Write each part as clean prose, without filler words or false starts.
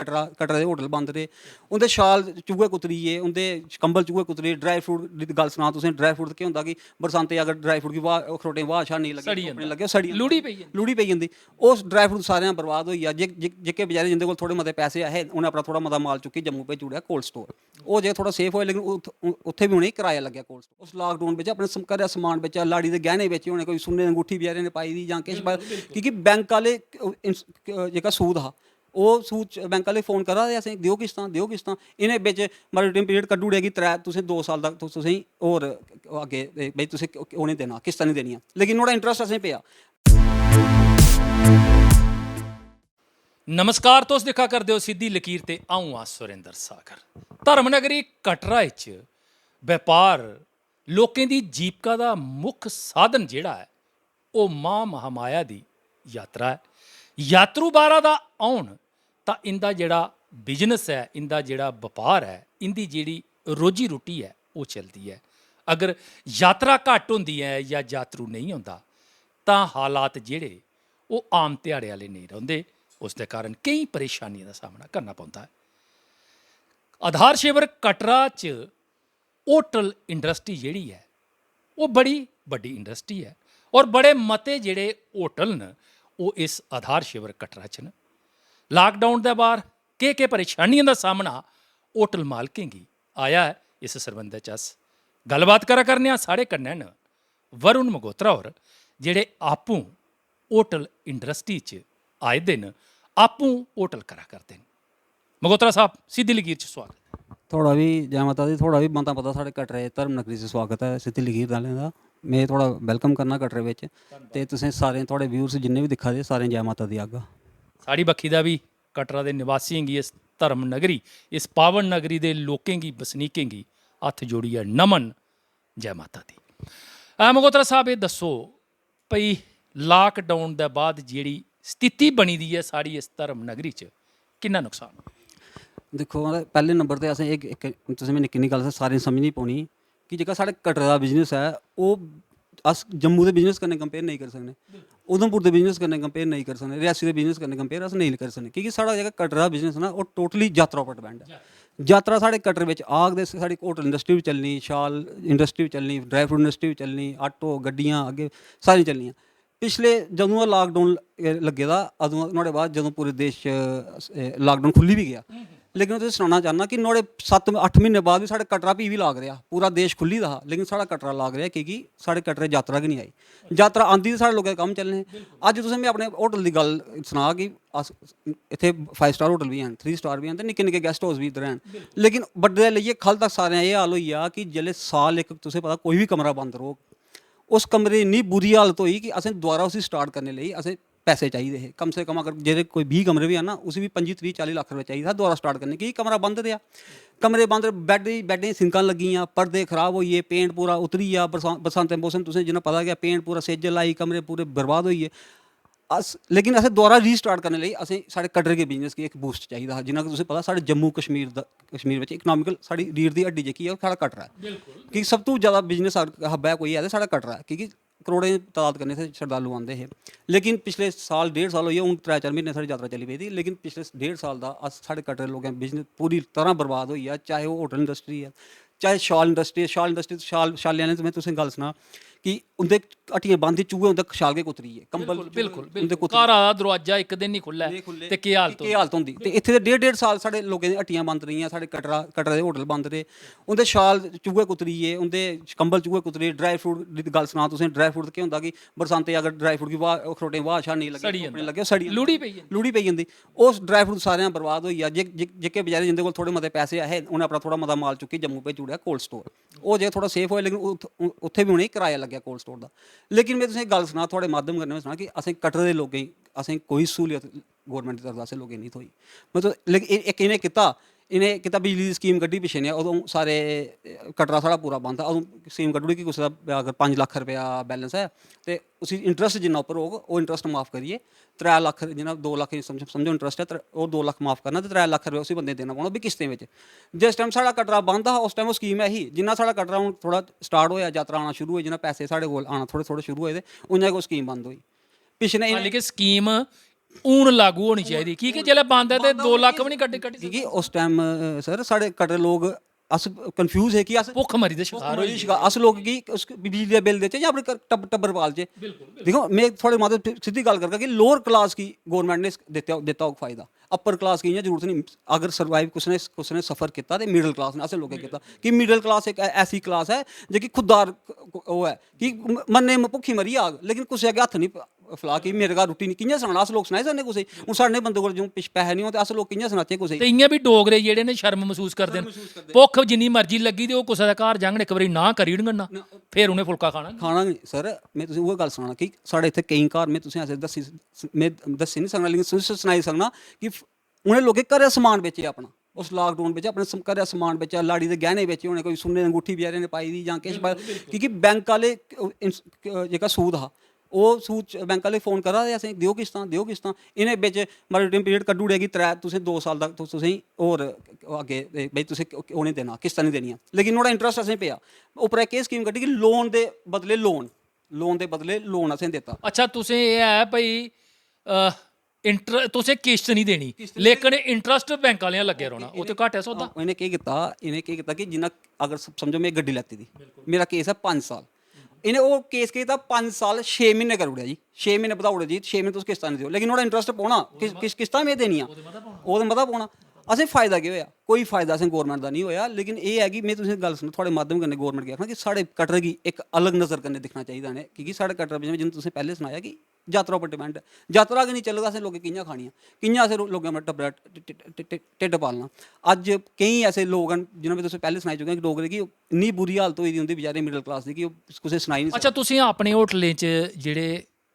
कटरा दे hotel बंद रेह्, उं'दे शाल चूहे कुतरिये, उं'दे कंबल चूहे कुतरिये। ड्राई फ्रूट दी गल्ल सनां तुसें, ड्राई फ्रूट केह् होंदा कि बरसांती अगर ड्राई फ्रूट गी अखरोटें वाह् शाह् नेईं लग्गे सड़ी लुड़ी पेई जंदी। उस ड्राई फ्रूट सारेआं बर्बाद होई गेआ। जेह्के बेचारे जिंदे कोल थोड़े मते पैसे ऐहे, उ'नें अपना थोड़ा मता माल चुक्की जम्मू भेजी ओड़ेआ कोल्ड स्टोर। ओह् जे थोड़ा सेफ होए, लेकिन उत्थै बी उ'नेंगी कराया लग्गेआ कोल्ड स्टोर। उस लाकडाउन बिच्च अपने घरै समान बेचेआ, लाड़ी दे गैह्ने बेचे होने, कोई सुन्ने दी अंगूठी बेचारे ने पाई दी जां किश, क्योंकि बैंक आह्ले जेह्का सूद हा, ओह् सूद बैंक आह्ले फोन करा दे असें, देओ किस्तां। इ'नें बिच्च मार्केटिंग पीरियड कड्ढी ओड़ेआ कि तुसें 2 साल तक तुसेंगी होर अग्गें भाई तुसें ओह् निं देना, किस्तां निं देनियां, लेकिन नुहाड़ा इंटरस्ट असें पेआ। नमस्कार, तुस दिक्खा करदे हो सिद्धी लकीर ते अ'ऊं आं सुरेंद्र सागर। धर्मनगरी कटरा च व्यापार लोकें दी जीविका दा मुक्ख साधन जेह्ड़ा है ओह् मां महामाया दी यात्रा है। यात्रू बाह्रा दा औन तां इंदा जेह्ड़ा बिजनस है, इंदा जेह्ड़ा व्यापार है, इंदी जेह्ड़ी रोजी रुट्टी है ओह् चलदी है। अगर यात्रा घट्ट होंदी है या यात्रू नहीं होंदा तां हालात जेह्ड़े ओह् आम ध्याड़े आह्ले नेईं रौंह्दे। उस दे कारण केईं परेशानियां दा सामना करना पौंदा है। आधार शिविर कटरा च होटल इंडस्ट्री जेह्ड़ी है ओह् बड़ी बड्डी इंडस्ट्री है और बड़े मते जेह्ड़े होटल न ओह् इस आधार शिविर कटरा च न। लाकडाउन दे बार केह् परेशानियां दा सामना होटल मालकें गी आया है, इस सरबंधै च अस गल्लबात करा करने आं। साढ़े कन्नै न वरुण मगोत्रा होर, जेह्ड़े आपूं होटल इंडस्ट्री च आए दे न, आपूं होटल करा करदे न। मगोत्रा साहब, सिद्धी लकीर च स्वागत। थोड़ा भी जय माता दी, थोड़ा भी बनता पता साढ़े कटरे धर्मनगरी च स्वागत है सिद्धी लकीर आह्लें दा। में थोड़ा वेलकम करना कटरे बिच, ते तुसें सारें थोड़े व्यूअर्स जिन्ने बी दिक्खा दे सारें जय माता दी आगा। साढ़ी बक्खी दा भी कटरा दे निवासियें गी, इस धर्मनगरी, इस पावन नगरी दे लोकें गी, बसनीकें गी हत्थ जोड़ियै नमन, जय माता दी। मगोत्रा साहब, एह् दस्सो भई लाकडाउन दे बाद जेह्ड़ी स्थिति बनी दी है साढ़ी इस धर्मनगरी च, किन्ना नुकसान? दिक्खो, पैह्ले नंबर ते असें तुसें में निक्की गल्ल सारें समझनी पौनी कि जेह्का साढ़े कटरे दा बिजनस है ओह् अस जम्मू दे बिजनस कन्नै कंपेयर नहीं करी सकने, उधमपुर दे बिजनस कन्नै कंपेयर नहीं करी सकने, रियासी दे बिजनस कन्नै कंपेयर अस नहीं करी सकने, क्योंकि साढ़ा जेह्का कटरे दा बिजनस ना ओह् टोटली यात्रा उप्पर डिपेंड है। यात्रा साढ़े कटरे बिच आग ते साढ़ी होटल इंडस्ट्री बी चलनी, शाल इंडस्ट्री बी चलनी, ड्राई फ्रूट इंडस्ट्री बी चलनी, आटो गड्डियां अग्गें सारियां चलनियां। पिछले जदूं दा लाकडाउन लग्गे दा, अदूं नुहाड़े बाद जदूं पूरे देश च लाकडाउन खुल्ली बी गया, लेकिन तुसें सनाना चाहना कि नुहाड़े 7-8 म्हीने बाद भी साढ़े कटरा भी लाग रेहा। पूरा देश खुल्ली दा हा, लेकिन साढ़ा कटरा लाग रेहा, क्योंकि साढ़े कटरे यात्रा गै नहीं आई। यात्रा आंदी ते साढ़े लोकें दे कम्म चलने। अज्ज तुसें में अपने होटल दी गल्ल सनां कि अस इत्थै 5 स्टार होटल बी हैन, 3 स्टार बी हैन, ते निक्के निक्के गेस्ट हाउस बी इद्धर हैन, लेकिन बड्डे लेइयै ख'ल्ल तक सारें एह् हाल होई गेआ कि जेल्लै साल इक तुसें पता कोई बी कमरा बंद रौह्ग, उस कमरे दी इन्नी बुरी हालत होई कि असें दोबारा उसी स्टार्ट करने लेई असें पैसे चाहिए हे। कम से कम अगर जेह्दे कोई 20 कमरे भी हैन ना, उसी भी 25-30-40 लक्ख रपेआ चाहिए था दोबारा स्टार्ट करने, कि कमरा बंद रेहा। कमरे बंद, बैड्डें सिंकां लग्गियां, पर्दे खराब होई गे, पेंट पूरा उतरी गेआ। बरसांती मौसम तुसें जिन्ना पता गै, पेंट पूरा सेजल आई, कमरे पूरे बर्बाद होई गे। लेकिन असें दोबारा रीस्टार्ट करने लेई असें साढ़े कटरे के बिजनस गी इक बूस्ट चाहिए हा। जिन्ना कि तुसें पता साढ़े जम्मू कश्मीर बिच इकनॉमिकल साढ़ी रीढ़ दी हड्डी जेह्की है ओह् साढ़ा कटरा है, कि सब तू ज़्यादा बिजनस हब है कोई है तो साढ़ा कटरा है, क्योंकि करोड़ें तादाद कन्नै इत्थै श्रद्धालु आंदे हे। लेकिन पिछले साल 1.5 साल होई गे, हून 3-4 म्हीने साढ़ी यात्रा चली पेदी, लेकिन पिछले 1.5 साल दा अस साढ़े कटरे लोकें बिजनस पूरी तरह बर्बाद होई गेआ। चाहे ओह् होटल इंडस्ट्री है, चाहे शाल इंडस्ट्री शालें आह्लें में तुसें गल्ल सनां कि उं'दे हट्टियां बंद ही, चूहे उं'दे शाल के कुतरी गे, कंबल बिल्कुल घरा दा दरवाजा इक दिन नहीं खुल्ला ते केह् हालत होंदी। ते इत्थै ते 1.5 साल साढ़े लोकें दी हट्टियां बंद रेहियां, साढ़े कटरा दे होटल बंद रेह्, उं'दे शाल चूहे कुतरिये, उं'दे कंबल चूहे कुतरिये। ड्राई फ्रूट दी गल्ल सनां तुसें, ड्राई फ्रूट केह् होंदा कि बरसांती अगर ड्राई फ्रूट गी अखरोटें वाह् शाह् नेईं लग्गे सड़ी लुड़ी पेई जंदी। उस ड्राई फ्रूट सारेआं बर्बाद होई गेआ। जेह्के बेचारे जिंदे कोल थोड़े मते पैसे ऐहे, उ'नें अपना थोड़ा मता माल चुक्की जम्मू भेजी ओड़ेआ कोल्ड स्टोर। ओह् जे थोड़ा सेफ होए, लेकिन उत्थै भी उ'नेंगी कराया लग्गेआ कोल्ड स्टोर दा। लेकिन में तुसें गल्ल सनां थुआढ़े माध्यम कन्नै में सनां कि असें कटरे दे लोकें गी असें कोई स्हूलियत गौरमेंट दी तरफ असें लोकें नहीं थ्होई। मतलब लेकिन इक इ'नें कीता बिजली दी स्कीम कड्ढी पिच्छे नेहा, उदूं सारे कटरा साढ़ा पूरा बंद था। उदूं स्कीम कड्ढी ओड़ी कि कुसै दा अगर 5 लक्ख रपेआ बैलेंस है ते उसी इंटरस्ट जिन्ना उप्पर होग ओह् इंटरस्ट माफ करियै 3 लक्ख, जिन्ना 2 लक्ख समझो इंटरस्ट है, ओह् 2 लक्ख माफ करना ते 3 लक्ख रपेआ उसी बंदे देना पौना, ओह् बी किस्तें बिच। जिस टाइम साढ़ा कटरा बंद हा उस टाइम ओह् स्कीम है ही। जिन्ना साढ़ा कटरा हून थोड़ा स्टार्ट होया, यात्रा आना शुरू होई, जिन्ना पैसे साढ़े कोल आना थोड़े शुरू होए ते उ'आं गै ओह् स्कीम बंद होई। पिछले स्कीम हून लागू होनी चाहिए की कि जेल्लै बंद है तो 2 ਲੱਖ भी नहीं कट्टी क्योंकि उस टाइम सर साढ़े कटरे लोग अस कंफ्यूज है कि अस भुख मरी दे शिकार होई अस लोग की उस बिजली का बिल देचे या अपने टब्बर पालचे। देखो मैं थोड़े माते सीधी गल करगा कि लोअर क्लास की गवर्नमेंट ने देता होगा फायदा, अपर क्लास की इ'यां जरूरत नहीं। अगर सर्वाइव कुछ ने सफर किया तो मिडल क्लास ने असें लोकें किया कि मिडल क्लास एक ऐसी क्लास है जेह्की खुददार ओह् है कि मन्ने भुक्खी मरी जाग लेकिन कुसै अग्गें हत्थ नहीं फला कि मेरे घर रुट्टी नहीं। कि'यां सनाना अस लोग सनाई सकने कुसै हून साढ़े बंदे कोल जो पैसे नहीं होते अस लोग कि'यां सनाचै कुसै। ते इ'यां बी डोगरे जेह्ड़े ने शर्म महसूस करदे न भुख जिन्नी मर्जी लग्गी ते ओह् कुसै दे घर जाङन इक बारी ना करी ओड़ङन ना फिर उ'नें फुलका खाना खाना नहीं सर। मैं तुसें उ'ऐ गल्ल सनाना कि साढ़े इत्थै केईं घर में तुसें ऐसे दस्सी नहीं सकना लेकिन तुसें सनाई सकना कि उ'नें लोकें घरै समान बेचे अपना उस लाकडाउन बिच अपने घरै समान बेचेआ, लाड़ी दे गैह्ने बेचे होने, कोई सुन्ने दी अंगूठी बचैरे ने पाई दी जां किश पाई, क्योंकि बैंक आह्ले जेह्का सूद हा ओह् सूद बैंक आह्ले फोन करा दे असें देओ किस्तां इ'नें बिच मार्टिन पीरियड कड्ढी ओड़ेआ कि तुसें 2 साल दा तुसें होर अग्गें भाई तुसें ओह् नहीं देना, किस्तां नहीं देनियां, लेकिन नुआढ़ा इंटरस्ट असें पेआ। उप्परा केह् स्कीम कड्ढी कि लोन दे बदले लोन असें दित्ता। अच्छा तुसें एह् है भाई तुसें किश्त नहीं देनी लेकिन इंटरस्ट बैंक आह्लें लग्गे रौह्ना ओह् ते घट्ट है सौदा। इ'नें केह् कीता कि जिन्ना अगर समझो मैं गड्डी लैती दी मेरा केस है 5 साल, इन्हें वो केस कीता 5 साल 6 महीने कर ओड़ेआ जी, 6 महीने बधा ओड़े जी, 6 महीने तुस किस्तां नहीं देओ लेकिन नुआढ़ा इंटरस्ट पौना किस्तां में देनियां ओह् मता पौना। असें फायदा केह् होया? कोई फायदा असें गौरमेंट दा नहीं होया। लेकिन एह् है कि मैं तुसें गल्ल सुनो थुआढ़े माध्यम कन्नै गौरमेंट गी आखना कि साढ़े कटरे गी इक अलग नज़र कन्नै दिक्खना चाहिदा इ'नें, क्योंकि साढ़े कटरा बिच जि'यां तुसें पैह्लें सनाया कि यात्रा उप्पर डिपेंड है, यात्रा गै नहीं चलग असें लोकें कि'यां खानियां, कि'यां असें लोकें अपना टब्बरा ढिड्ड पालना। अज्ज केईं ऐसे लोग न जि'नें में तुसें पैह्लें सनाई चुके कि डोगरे की इन्नी बुरी हालत होई दी उं'दी बेचारे मिडल क्लास दी कि ओह् कुसै सनाई नहीं। अच्छा तुसें अपने होटलें च जेह्ड़े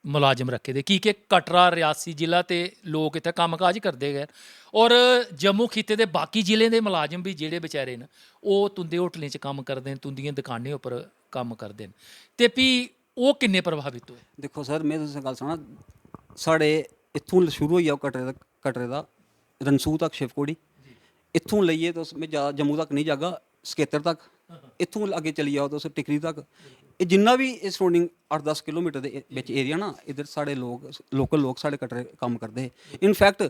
मुलाजम रखे दे की कटरा रियासी जिला ते लोग इत्थै कम्मकाज करदे गै और जम्मू खित्ते दे बाकी जिलें दे मुलाजम भी जेह्ड़े बेचारे न ओह् तुं'दे होटलें च कम्म करदे न, तुं'दियें दुकानें उप्पर कम्म करदे न, ते भी ओह् किन्ने प्रभावित होए? देखो सर मैं तुसें गल्ल सनां, साढ़े इत्थूं शुरू होई जाओ कटरे दा रनसू तक शिवखोड़ी, इत्थूं लेइयै तुस मैं जम्मू तक नहीं जागा, सकेतर तक, इत्थूं अग्गें चली जाओ तुस टिकरी तक, एह् जिन्ना भी सराउंडिंग 8-10 किलोमीटर दे बिच एरिया ना इधर साढ़े लोकल लोग साढ़े कटरे कम्म करदे हे। इनफैक्ट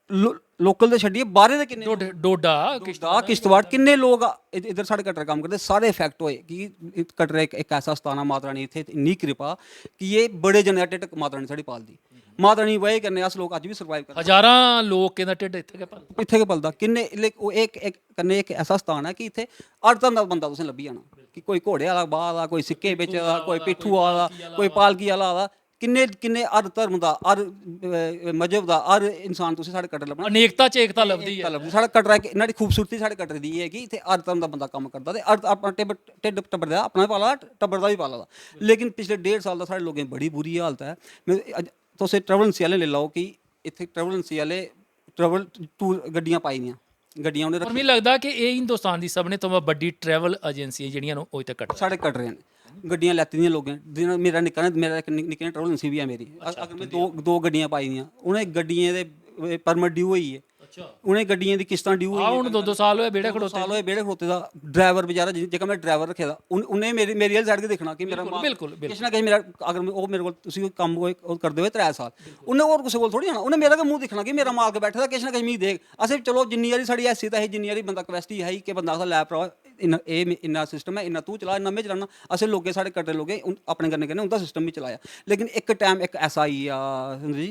लोकल दे छड्डियै बाहरे दे किन्ने डोडा किश्तवाड़ किन्ने लोग इधर साढ़े कटरे कम्म करदे, सारे इफेक्ट होए कि कटरे एक ऐसा स्थान माता रानी इत्थै इन्नी कृपा कि एह् बड़े जने दा ढिड्ड माता रानी साढ़ी पालदी, माता रानी वजह कन्नै अस लोग अज्ज भी सर्वाइव करदे। हजारां लोकें दा ढिड्ड इत्थै गै पलदा किन्ने कन्नै एक ऐसा स्थान है कि इत्थै हर धर्म दा बंदा तुसें लब्भी जाना, कि कोई घोड़े आह्ला बाह् दा, कोई सिक्के बेचे दा, कोई पिट्ठू आह्ला, कोई पालकी आह्ला आ दा, किन्ने हर धर्म दा हर मजहब दा हर इंसान तुसें साढ़े कटरे लब्भना। अनेकता च एकता लभदी है। साढ़ा कटरा इक न्हाड़ी खूबसूरती साढ़े कटरे दी एह् है कि इत्थै हर धर्म दा बंदा कम्म करदा ते अपना ढिड्ड टब्बर दा अपना बी पाला दा टब्बर दा बी पाला दा। लेकिन पिछले 1.5 साल दा साढ़े लोकें बड़ी बुरी हालत है। तुस ट्रैवल एजेंसी आह्ले लेई लैओ कि इत्थै ट्रैवल एजेंसी आह्ले ट्रैवल टूर गड्डियां पाई दियां, गड्डियां उ'नें और मिगी लगदा कि एह् हिंदुस्तान दी सभनें तो बड्डी ट्रैवल एजेंसियां जेह्ड़ियां न ओह् इत्थै कटरा साढ़े कटरे न। गड्डियां लैती दियां लोकें, मेरा निक्का निक्की ट्रैवल एजेंसी भी है मेरी, अगर मैं दो गड्डियां पाई दियां, उ'नें गड्डियें दे परमिट ड्यू होई है, उ'नें गड्डियें दी किस्तां ड्यू होई हून 2-2 साल होए बेड़े खड़ोते दा। ड्राइवर बेचारा जेह्का मैं ड्राइवर रखे दा उ'न्नै मेरी आह्ली साइड गै दिक्खना कि मेरा बिल्कुल किश ना किश मेरा अगर ओह् मेरे कोल तुसी कम्म करदे होए 3 साल उ'न्नै होर कुसै कोल थोड़ी जाना, उ'न्नै मेरा गै मूंह दिक्खना कि मेरा मालक बैठे दा किश ना किश मिगी देग। असें चलो जिन्नी हारी साढ़ी हैसियत है जिन्नी हारी बंदा कैपेसिटी है कि बंदा आखदा लै भ्रावा इन्ना सिस्टम है, इन्ना तू चला, इन्ना में चलाना। असें लोकें साढ़े कटरे लोकें अपने कन्नै उं'दा सिस्टम बी चलाया। लेकिन इक टाइम इक ऐसा आई गेआ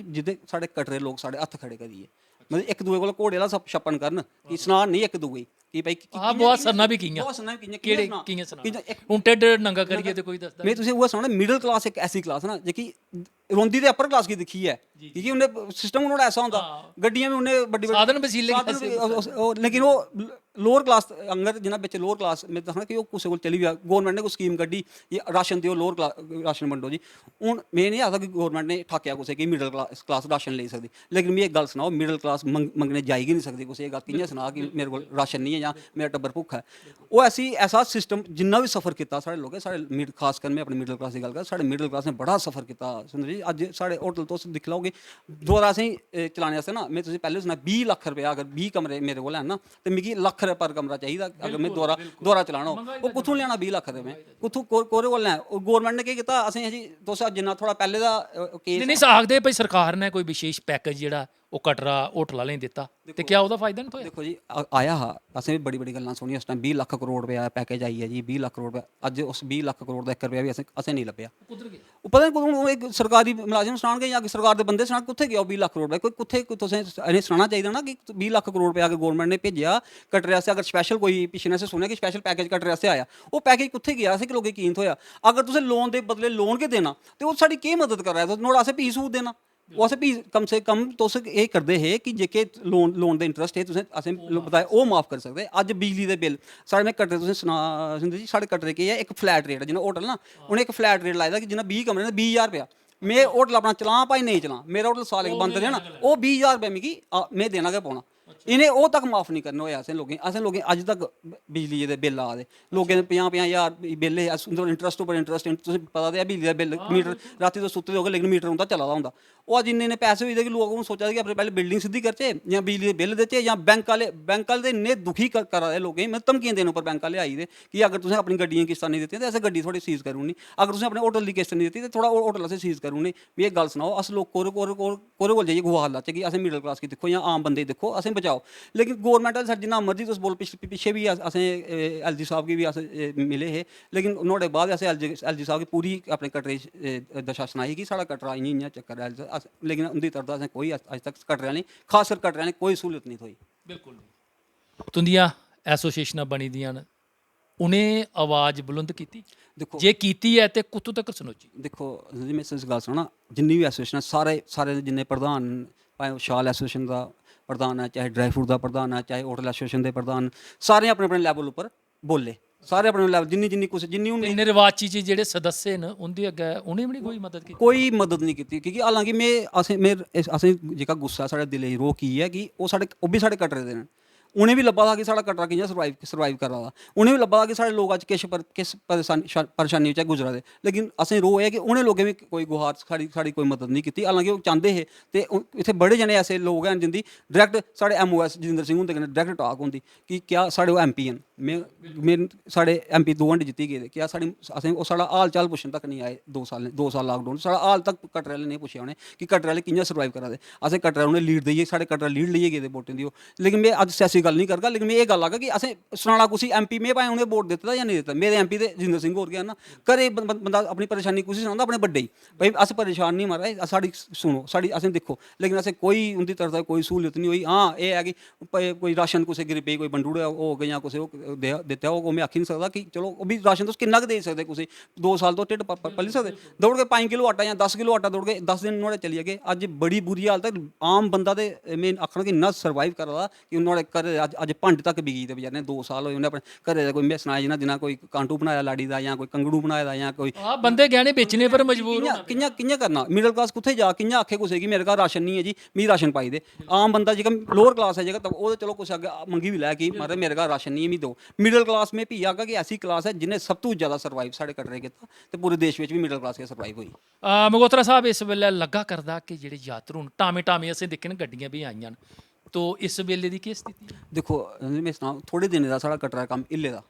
जिद्धर साढ़े कटरे लोग साढ़े हत्थ खड़े करियै मतलब इक दूए कोल घोड़े आह्ला छप्पन करन कि सनान नहीं इक दूए कि भाई बहुत सरना भी कि'यां सना हून ढिड्ड नंगा करियै ते कोई दसदा। मैं तुसें उ'ऐ सनाना मिडल क्लास इक ऐसी क्लास ना जेह्की रोंदी ते अपर क्लास गी दिक्खियै, क्योंकि उ'न्नै सिस्टम नुआढ़ा ऐसा होंदा, गड्डियां भी उ'न्नै बड्डी साधन वसीले लेकिन ओह् लोअर क्लास अंगर जिन्ना बिच लोअर क्लास में दस्सना कि ओह् कुसै कोल चली जा, गौरमेंट ने कोई स्कीम कड्ढी राशन देओ लोअर क्लास राशन बंडो जी। हून में नहीं आखदा कि गौरमेंट ने ठाकेआ कुसै कि मिडल क्लास राशन लेई सकदी, लेकिन मिगी इक गल्ल सनाओ मिडल क्लास मंगने जाई गै नहीं सकदी कुसै एह् गल्ल कि'यां सनाऽ कि मेरे कोल राशन नहीं है जां मेरा टब्बर भुक्खा है। ओह् ऐसा सिस्टम जिन्ना भी सफर कीता साढ़े लोकें साढ़े खासकर में अपनी मिडल क्लास दी गल्ल कर, साढ़े मिडल क्लास ने बड़ा सफर कीता सुंदर जी। अज्ज साढ़े होटल तुस दिक्खी लैओ कि दोबारा असेंगी चलाने आस्तै ना में तुसें पैह्लें सनाया 20 लक्ख रपेआ अगर 20 कमरे मेरे कोल हैन ना ते मिगी लक्ख पर कमरा चाहिए अगर मैं दोहरा चलाना हो वो कुत्थों लियाना 20 लाख रੁਪਏ मैं कुत्थों कोरे कोल लें गौरमेंट ने की कीता असें जी तुस जिन्ना थोड़ा पहले दा केस नहीं आखदे भाई सरकार ने कोई विशेष पैकेज ਜਿਹੜਾ ਉਹ ਕਟਰਾ ਹੋਟਲ ਵਾਲੇ ਨੇ ਦਿੱਤਾ ਤੇ ਕਿਆ ਉਹਦਾ ਫਾਇਦਾ ਨਹੀਂ ਹੋਇਆ? देखो जी आया हा असें भी बड़ी गल्लां सुनियां उस टाइम 20 ਲੱਖ करोड़ रुपया पैकेज आई है जी 20 ਲੱਖ करोड़ अज उस 20 ਲੱਖ करोड़ का 1 रुपया भी असें नहीं लभ्या ਉਹ ਪਤਾ ਨਹੀਂ ਕੋਲ ਇੱਕ ਸਰਕਾਰੀ ਮੁਲਾਜ਼ਮ ਸੁਣਾਣਗੇ ਜਾਂ ਸਰਕਾਰ ਦੇ ਬੰਦੇ ਸੁਣਾਣ ਕਿੱਥੇ ਗਿਆ ਉਹ 20 ਲੱਖ ਕਰੋੜ ਰੁਪਏ ਕੋਈ ਕਿੱਥੇ ਤੁਸੀਂ ਇਹਨੇ ਸੁਣਾਉਣਾ ਚਾਹੀਦਾ ਨਾ ਕਿ 20 ਲੱਖ ਕਰੋੜ ਰੁਪਏ ਅਗਰ ਗਵਰਨਮੈਂਟ ਨੇ ਭੇਜਿਆ ਕਟਰੇ ਵਾਸਤੇ ਅਗਰ ਸਪੈਸ਼ਲ ਕੋਈ ਪਿਛਲੇ ਸੇ ਸੁਣਿਆ ਕਿ ਸਪੈਸ਼ਲ ਪੈਕੇਜ ਕਟਰੇ ਵਾਸਤੇ ਆਇਆ ਉਹ ਪੈਕੇਜ ਕਿੱਥੇ ਗਿਆ ਸੀ ਕਿ ਲੋਕੀ ਕੀਮਤ ਹੋਇਆ ਅਗਰ ਤੁਸੀਂ ਲੋਨ ਦੇ ਬਦਲੇ ਲੋਨ ਕੇ ਦੇਣਾ ਤੇ ਉਹ ਸਾਡੀ ਕੀ ਮਦਦ ਕਰ ਰਿਹਾ ਨੋੜਾ ਸੇ ਪੀ ਸੂਦ ਦੇਣਾ ਉਹ ਅਸੀਂ ਵੀ ਕਮ ਸੇ ਕਮ ਤੁਸੀਂ ਇਹ ਕਰਦੇ ਹੈ ਕਿ ਜੇ ਲੋਨ ਦੇ ਇੰਟਰਸਟ ਹੈ ਤੁਸੀਂ ਅਸੀਂ ਬਤਾਏ ਉਹ ਮਾਫ ਕਰ ਸਕਦੇ ਅੱਜ ਬਿਜਲੀ ਦੇ ਬਿੱਲ ਸਾਡੇ ਮੈਂ ਕਟਰੇ ਤੁਸੀਂ ਸੁਣਾ ਸੁਣਦੇ ਜੀ ਸਾਡੇ ਕਟਰੇ ਕੀ ਹੈ ਇੱਕ ਫਲੈਟ ਰੇਟ ਜਿਹਨਾਂ ਹੋਟਲ ਨਾ ਉਹਨੇ ਇੱਕ ਫਲੈਟ ਰੇਟ ਲਾਇਆ ਕਿ ਜਿਹਨਾਂ 20 ਕਮਰੇ ਨੇ 20000 ਰੁਪਇਆ मैं होटल अपना चला भाई नहीं चला मेरा होटल साल एक बंद रहा ना वो 20000 रुपये मिगी मैं देना गै पौना इन्हें वो तक माफ़ नहीं करने होए असें लोगें अज तक बिजली दे बिल आ दे लोगें 50,000 बिल इंटरस्ट उपर इंटरस्ट तुसें पता ते है बिजली दा बिल मीटर रातीं तुस सुत्ते दे होगे लेकिन मीटर उंदा चला दा होंदा वो अज इन्ने पैसे होई दे कि लोग सोचा दे कि अपने पैह्ले बिल्डिंग सिद्धी करचे जां बिजली दे बिल देचे जां बैंक आह्ले इन्ने दुखी करा दे लोकें मतलब धमकियां देने उप्पर बैंक आह्ले आई दे कि अगर तुसें अपनी गड्डियां किस्तां नहीं दित्तियां ते असें गड्डी थोड़ी सीज करी ओड़नी अगर तुसें अपने होटल दी किस्त नहीं दित्ती ते थोड़ा होटल असें सीज करी ओड़नी भी एह् गल्ल सनाओ अस लोग कोरे कोल जाइयै गुहार लाचै कि असें मिडल क्लास गी दिक्खो जां आम बंदे गी दिक्खो असें बचाओ लेकिन गौरमेंट आह्ले जिन्ना मर्जी तुस बोलो पिच्छे भी असें एल जी साहब गी भी अस मिले हे लेकिन नुहाड़े बाद असें एल जी साहब गी पूरी अपने कटरे दशा सनाई कि साढ़ा कटरा इ'यां चक्कर है लेकिन उं'दी तरफ असें कोई अज तक कटरे आह्लें खासकर कटरे आह्लें कोई सहूलत नहीं थ्होई बिल्कुल नहीं तुंदियां एसोसिएशनां बनी दियां न उ'नें आवाज़ बुलंद कीती देखो जे कीती है ते कुत्थों तक सनोची देखो जी मैं इस गल सुना जिन्नी भी एसोसिएशन सारे जिन्ने प्रधान भाएं शाल एसोसिएशन का प्रधान है चाहे ड्राई फ्रूट का प्रधान है चाहे होटल एसोसिएशन के प्रधान सारे अपने अपने लैवल उपर बोले सारे अपने लैवल जिन्नी कुछ जिन्नी हूँ इन्ने रिवाची च जेह्ड़े सदस्य न उं'दे अग्गें उ'नें बी कोई मदद कीती कोई मदद नहीं की क्योंकि हालांकि असें जेह्का गुस्सा साढ़े दिलै च रोह् की है कि ओह् बी साढ़े कटरे दे न उ'नें भी लब्भा दा कि साढ़ा कटरा कि'यां सर्वाइव करा दा उ'नें भी लब्भा दा कि साढ़े लोग अज्ज किस परेशानी च गुजरा दे लेकिन असें रोह् है कि उ'नें लोगें भी कोई गुहार साढ़ी कोई मदद नहीं कीती हालांकि ओह् चांह्दे हे ते इत्थै बड़े जने ऐसे लोग हैन जिंदी डायरैक्ट साढ़े MOS जितेंद्र सिंह हुंदे कन्नै डायरैक्ट टॉक होंदी कि क्या साढ़े ओह् MP न में साढ़े MP 2 हांडी जित्ती गेदे क्या असें ओह् साढ़ा हाल चाल पुच्छन तक नहीं आए 2 साल लॉकडाउन साढ़ा हाल तक कटरे आह्ले नहीं पुच्छेआ उ'नें कि कटरे आह्ले कि'यां सर्वाइव करा दे असें कटरे उ'नें लीड देइयै साढ़े कटरा लीड लेइयै गेदे वोटें दी ओह् लेकिन में अज्ज सियासी गल्ल नहीं करगा लेकिन में एह् गल्ल आखगा कि असें सनाना कुसी MP में भाएं उ'नें वोट दित्ता जां नहीं दित्ता मेरे MP ते जितेंद्र सिंह होर गै ना घरै बंदा अपनी परेशानी कुसी सनांदा अपने बड्डे गी भाई अस परेशान नहीं महाराज साढ़ी सुनो साढ़ी असें दिक्खो लेकिन असें कोई उं'दी तरफ दा कोई स्हूलत नहीं होई हाँ एह् है कि कोई राशन कुसै गरीबें गी कोई बंडू ओड़ेआ होग जां कुसै दित्ता होग में आखी नहीं सकदा कि चलो ओह् बी राशन तुस किन्ना गै देई सकदे कुसै 2 साल तो ढिड्ड पली सकदे दौड़ के 5 किलो आटा जां 10 किलो आटा दौड़ के 10 दिन नुहाड़े चली जागे अज्ज बड़ी बुरी हालत है आम बंदा ते में आखना कि इन्ना सर्वाइव करा दा कि नुहाड़े घरै अज्ज भंड तक बिकी गेदे बेचारे 2 साल होए उ'नें अपने घरै दा कोई में सनाया जिन्ना कोई कांटू बनाया लाड़ी दा जां कोई कंगड़ू बनाए दा जां कोई बंदे गहने बेचने पर मजबूर कि'यां करना मिडल क्लास कुत्थै जा कि'यां आखे कुसै कि मेरे घर राशन नहीं है जी मिगी राशन पाई दे आम बंदा जेह्का लोअर क्लास है जेह्का ओह् चलो कुसै अग्गें मंगी बी लै कि महाराज मेरे घर राशन नहीं है मिगी दो मिडल क्लास में भी आखगा कि ऐसी क्लास है जिन्हें सब तो ज़्यादा सर्वाइव साढ़े कटरे कीता ते पूरे देश बिच भी मिडल क्लास गै सर्वाइव होई मगोत्रा साहब इस वेल्ले लग्गा करदा कि जेह्ड़े यात्रु न टामें असें दिक्खे न गड्डियां भी आइयां न तो इस वेल्ले दी केह् स्थिति है देखो में सनां थोड़े दिनें दा साढ़ा कटरा कम्म हिल्ले दा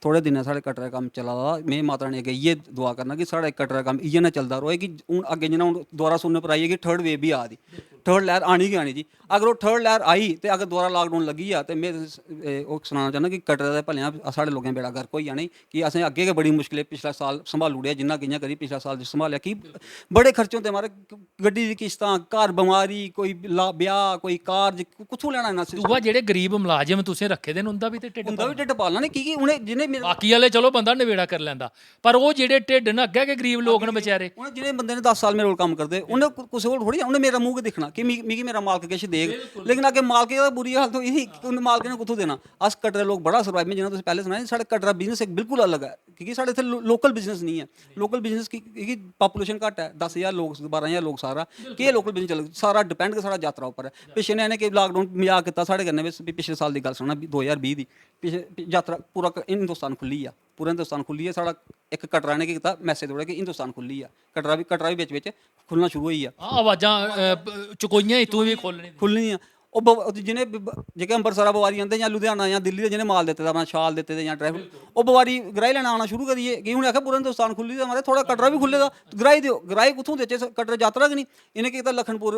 थोड़े दिनें साढ़े कटरा कम्म चला दा में माता रानी अग्गें इ'यै दुआ करना कि साढ़ा कटरा कम्म इ'यै ना चलदा रवै कि हून अग्गें जि'यां हून दोबारा सुनने पर आई है कि थर्ड वेव भी आ दी थर्ड लैह्र आनी गै आनी जी अगर ओह् थर्ड लैह्र आई ते अगर दोबारा लॉकडाउन लग्गी जा ते में ओह् सनाना चाह्न्नां कि कटरे दा भलेआं साढ़े लोकें बेड़ा गर्क होई जानी कि असें अग्गें गै बड़ी मुश्कलें पिछला साल संभाली ओड़ेआ जिन्ना कि'यां करी पिछला साल संभालेआ कि बड़े खर्चे होंदे म्हाराज गड्डी दी किश्तां घर बमारी कोई ब्याह कोई कारज कुत्थूं लैना इन्ना दूआ जेह्ड़े गरीब मुलाजिम तुसें रक्खे दे न उंदा भी ते ढिड्ड उंदा भी ढिड्ड पालना नी की उ'नें जि'नें बाकी आह्ले चलो बंदा नवेड़ा करी लैंदा पर ओह् जेह्ड़े ढिड्ड न अग्गें गै गरीब लोक न बेचारे उ'नें जि'नें बंदे ने 10 साल मेरे कोल कम्म करदे उ'नें कुसै कोल थोड़ी उ'नें मेरा मूंह गै दिक्खना कि मिगी मेरा मालक किश देग लेकिन अग्गें मालकै दा बुरी हालत होई ही मालकै ने कुत्थूं देना अस कटरे लोक बड़ा सर्वाइव में जि'यां तुसें पैह्लें सनाया साढ़े कटरा बिजनेस इक बिल्कुल अलग है क्योंकि साढ़े इत्थै लोकल बिजनेस नहीं है लोकल बिजनेस की पापूलेशन घट्ट है 10,000 लोग 12,000 लोग सारा केह् लोकल बिजनेस चल सारा डिपेंड साढ़ा यात्रा उप्पर है पिच्छे ने कि लॉकडाउन मजाक कीता साढ़े कन्नै पिछले साल दी गल्ल सुना 2020 दी पिछले यात्रा पूरा हिंदुस्तान खुल्ली आ पूरा हिंदुस्तान खुल्ली है साढ़ा एक कटरा ने केह् कीता मैसेज देई ओड़ेआ कि हिंदुस्तान खुल्ली आ कटरा भी बिच खुल्लना शुरू होई गेआ आवाज़ां चकोइयां इत्थूं भी खुल्लनियां ਜਿਹਨੇ जेह्के अंबरसरा बपारी आंदे जां लुधियाना जां दिल्ली दे जि'नें माल दित्ते दा अपना शाल दित्ते दे जां ड्राई फ्रूट ओह् बपारी गराही लैना आना शुरू करी गे कि उ'नें आखेआ पूरा हिंदुस्तान खुल्ली दा माराज थोड़ा कटरा बी खुल्ले दा गराही देओ गराही कुत्थूं देचै कटरे यात्रा गै निं इ'नें केह् कीता लखनपुर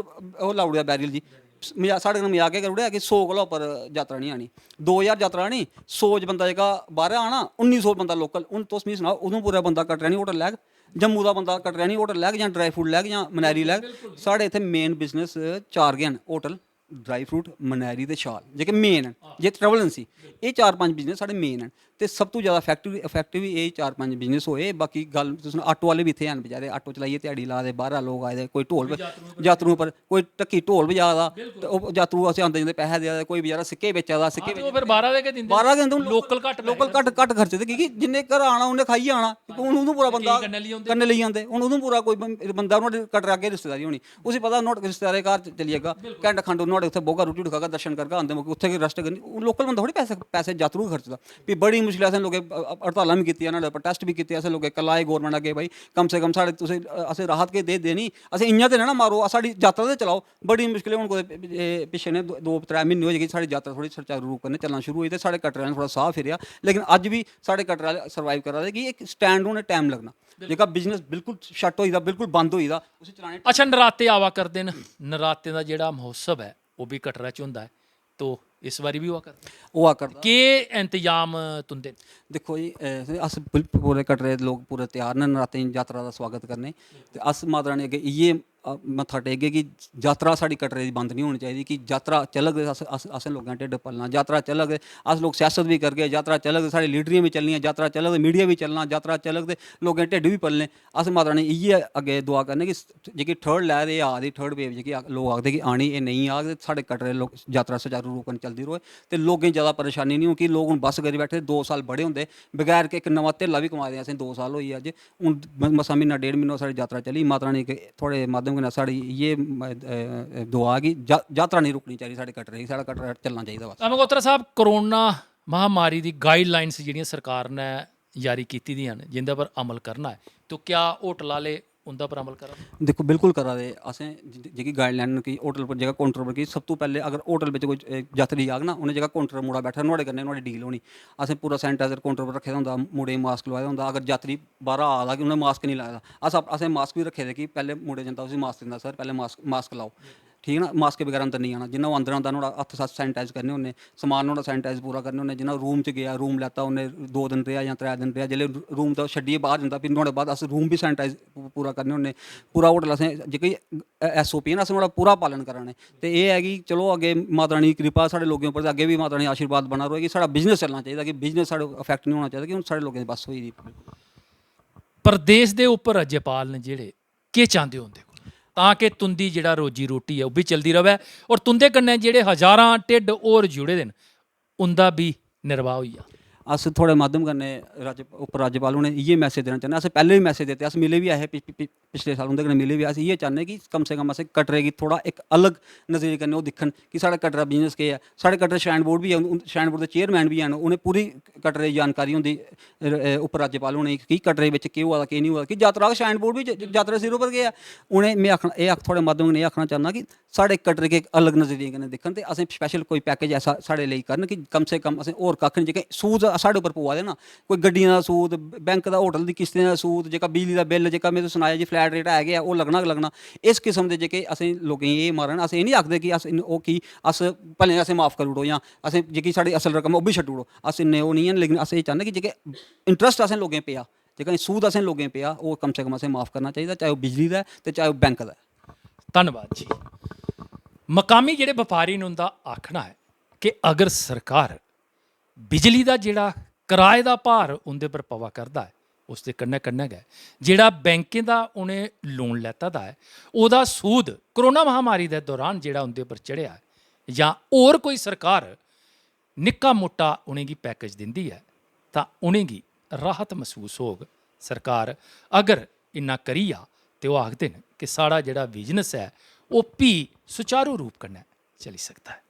ओह् लाई ओड़ेआ बैरियल जी साढ़े कन्नै मजाक करी ओड़ेआ कि 100 कोला उप्पर यात्रा नहीं आनी 2000 यात्रा आनी 100 च बंदा जेह्का बाह्रा आना 1900 बंदा लोकल हून तुस मिगी सनाओ उधमपुर दा बंदा कटरा नहीं होटल लैग जम्मू दा बंदा कटरा नहीं होटल लैग जां ड्राई फ्रूट लैग जां मनैरी लैग साढ़े इत्थै मेन बिजनेस 4 गै न होटल ड्राई फ्रूट मनैरी ते शाल जेह्के मेन न जे ट्रैवल एजेंसी एह् 4-5 बिजनेस साढ़े मेन न ते सब तो ज़्यादा इफैक्टिव एह् 4-5 बिजनेस होए बाकी गल्ल तुस आटो आह्ले बी इत्थै हैन बेचारे आटो चलाइयै ध्याड़ी ला दे बाह्रा लोक आए दे कोई ढोल जात्तरुएं पर कोई ढक्की ढोल बजा दा ते ओह् जात्तरू असें आंदे जंदे पैसे देआ दे कोई बेचारा सिक्के बेचा दा सिक्के फिर 12 दे गै दिंदे 12 गै दिंदे लोकल घट्ट खर्चे ते की जिन्ने घर आना उन्ने खाइयै आना हून उधमपुरा बंदा कन्नै लेई आंदे हून उधमपुरा कोई बंदा नुआढ़े कटरा अग्गें रिश्तेदारी होनी उसी पता नुआढ़े रिश्तेदारे घर चली जागा घैंटा खंड नुआढ़े उत्थै बौह्गा रुट्टी खागा दर्शन करगा आंदे मौके उत्थै गै रेस्ट करनी लोकल बंदा थोड़ी पैसे जात्तरू खर्चदा भी बड़ी मुश्किल असें लोकें हड़तालां बी कीतियां नुआढ़े उप्पर टेस्ट बी कीते असें लोकें कल्ला गौरमेंट अग्गें भाई कम से कम साढ़े तुसें असें राहत के दे देनी असें इ'यां ते ना मारो साढ़ी यात्रा ते चलाओ बड़ी मुश्किल हून कुतै पिच्छे ने 2-3 म्हीने होई गे साढ़ी यात्रा थोड़ी सुचारू रूप कन्नै चलना शुरू होई ते साढ़े कटरे ने थोड़ा साह् फिरेआ लेकिन अज्ज बी साढ़े कटरे आह्ले सर्वाइव करा दे कि इक स्टैंड होने टाइम लगना जेह्का बिजनेस बिल्कुल शट होई दा बिल्कुल बंद होई दा उसी चलाने अच्छा नराते आवा करदे न नरातें दा जेह्ड़ा महोत्सव है ओह् भी कटरा च होंदा है तो इस बारी भी होआ करदा होआ करदा केह् इंतजाम तुंदे दिक्खो जी अस पूरे कटरे दे लोक पूरे त्यार न नरातें यात्रा दा स्वागत करने ते अस माता रानी अग्गें इ'यै मत्था टेकगे कि यात्रा साढ़ी कटरे दी बंद नहीं होनी चाहिदी कि यात्रा चलग ते असें लोकें ढिड्ड पलना यात्रा चलग ते अस लोग सियासत भी करगे यात्रा चलग ते साढ़ी लीडरियां भी चलनियां यात्रा चलग ते मीडिया भी चलना यात्रा चलग ते लोकें ढिड्ड भी पलने अस माता रानी इ'यै अग्गें दुआ करने कि जेह्की थर्ड लैर एह् आ दी थर्ड वेव जेह्की लोक आखदे कि आनी एह् नेईं आग ते साढ़े कटरे लोक यात्रा सुचारू रूप कन्नै चलदी रवै ते लोकें ज़्यादा परेशानी नहीं होगी लोक हून बस करी बैठे 2 साल बड़े होंदे बगैर इक नमां धेला भी कमाए दे असें 2 साल होई अज्ज हून मसां म्हीना 1.5 म्हीना साढ़ी यात्रा चली माता रानी थुआढ़े माध्यम कन्नै साढ़ी इ'यै दुआ कि यात्रा नहीं रुकनी चाहिदी साढ़े कटरे दी साढ़ा कटरा चलना चाहिदा बस मगोत्रा साहब कोरोना महामारी दी गाइडलाइंस जेह्ड़ियां सरकार ने जारी कीती दियां न जिंदे पर अमल करना है तो क्या होटल आह्ले उं'दे पर अमल करा देखो बिल्कुल करा दे असें जेह्की गाइडलाइन कि होटल पर जेह्का काउंटर पर कि सब तो पैह्लें अगर होटल बिच कोई यात्री आग ना उ'नें जेह्का काउंटर मुड़ा बैठा नुआढ़े कन्नै नुआढ़ी डील होनी असें पूरा सैनिटाइजर काउंटर पर रक्खे दा होंदा मुड़े गी मास्क लोआए दा होंदा अगर यात्री बाह्रा आ दा कि उ'नें मास्क नहीं लाए दा असें मास्क बी रक्खे दे कि पैह्लें मुड़े जंदा उसी मास्क दिंदा सर पैह्लें मास्क लाओ ठीक ना मास्क बगैर अंदर नहीं आना जिन्ना ओह् अंदर आंदा नुआढ़ा हत्थ सत्थ सैनिटाइज करने होन्ने समान नुआढ़ा सैनिटाइज पूरा करने होन्ने जिन्ना रूम च गेआ रूम लैता उन्नै 2 दिन रेहा जां 3 दिन रेहा जेल्लै रूम दा छड्डियै बाहर जंदा फ्ही नुआढ़े बाद अस रूम बी सैनिटाइज पूरा करने होन्ने पूरा होटल असें जेह्की SOP है ना अस नुआढ़ा पूरा पालन करा ने ते एह् है कि चलो अग्गें माता रानी दी कृपा साढ़े लोकें उप्पर अग्गें बी माता रानी आशीर्वाद बना रवै कि साढ़ा बिजनेस चलना चाहिदा कि बिजनेस साढ़े अफैक्ट नहीं होना चाहिदा कि हून साढ़े लोकें दी बस होई दी प्रदेश दे उप्पर राज्यपाल ने जेह्ड़े केह् चांह्दे होंदे तां कि तुंदी जेह्ड़ा रोजी रोटी है ओह् बी चलदी रवै और तुंदे कन्नै जेह्ड़े हजारां ढिड्ड होर जुड़े दे न उं'दा बी निर्वाह होई जा अस थोड़े माध्यम कन्नै उप्पर राज्यपाल उ'नें इ'यै मैसेज देना चाह्न्ने असें पैह्लें बी मैसेज दित्ते अस मिले बी ऐहे पिछले साल उं'दे कन्नै मिले बी अस इ'यै चाह्न्ने कि कम से कम असें कटरे गी थोड़ा इक अलग नज़रिए कन्नै ओह् दिक्खन कि साढ़ा कटरा बिजनेस केह् ऐ साढ़े कटरे श्राइन बोर्ड बी है श्राइन बोर्ड दे चेयरमैन बी हैन उ'नें पूरी कटरे दी जानकारी होंदी उप्पर राज्यपाल उ'नें कि कटरे बिच केह् होआ दा केह् नहीं होआ दा कि यात्रा श्राइन बोर्ड बी यात्रा सिर उप्पर गै ऐ उ'नें में आखना एह् थोड़े माध्यम कन्नै एह् आखना चाह्न्ना कि साढ़े कटरे गी इक अलग नज़रिए कन्नै दिक्खन ते असें स्पैशल कोई पैकेज ऐसा साढ़े लेई करन कि कम से कम असें होर कक्ख निं जेह्के सूद साढ़े उप्पर पवा दे ना कोई गड्डियां दा सूद बैंक दा होटल दी किस्तें दा सूद जेह्का बिजली दा बिल जेह्का में तुसें सनाया जी फ्लैट रेट है गै ओह् लगना गै लगना इस किस्म दे जेह्के असें लोकें गी एह् मारन अस एह् निं आखदे कि अस ओह् कि अस भलें असें माफ करी ओड़ो जां असें जेह्की साढ़ी असल रकम ओह् बी छड्डी ओड़ो अस इन्ने ओह् नहीं हैन लेकिन अस एह् चाह्न्ने कि जेह्के इंटरस्ट असें लोकें पेआ जेह्का सूद असें लोकें पेआ ओह् कम से कम असें माफ करना चाहिदा चाहे ओह् बिजली दा ऐ ते चाहे ओह् बैंक दा ऐ धन्नवाद जी मकामी जेह्ड़े बपारी न उं'दा आखना है कि अगर सरकार बिजली दा जेह्ड़ा किराए दा भार उं'दे पर पवा करदा है उस दे कन्नै कन्नै गै जेह्ड़ा बैंकें दा उ'नें लोन लैता दा है ओह्दा सूद कोरोना महामारी दे दौरान जेह्ड़ा उं'दे पर चढ़ेआ है जां होर कोई सरकार निक्का मुट्टा उ'नेंगी पैकेज दिंदी है तां उ'नेंगी राहत महसूस होग सरकार अगर इन्ना करी जा ते ओह् आखदे न कि साढ़ा जेह्ड़ा बिजनेस है ओह् भी सुचारू रूप कन्नै चली सकदा है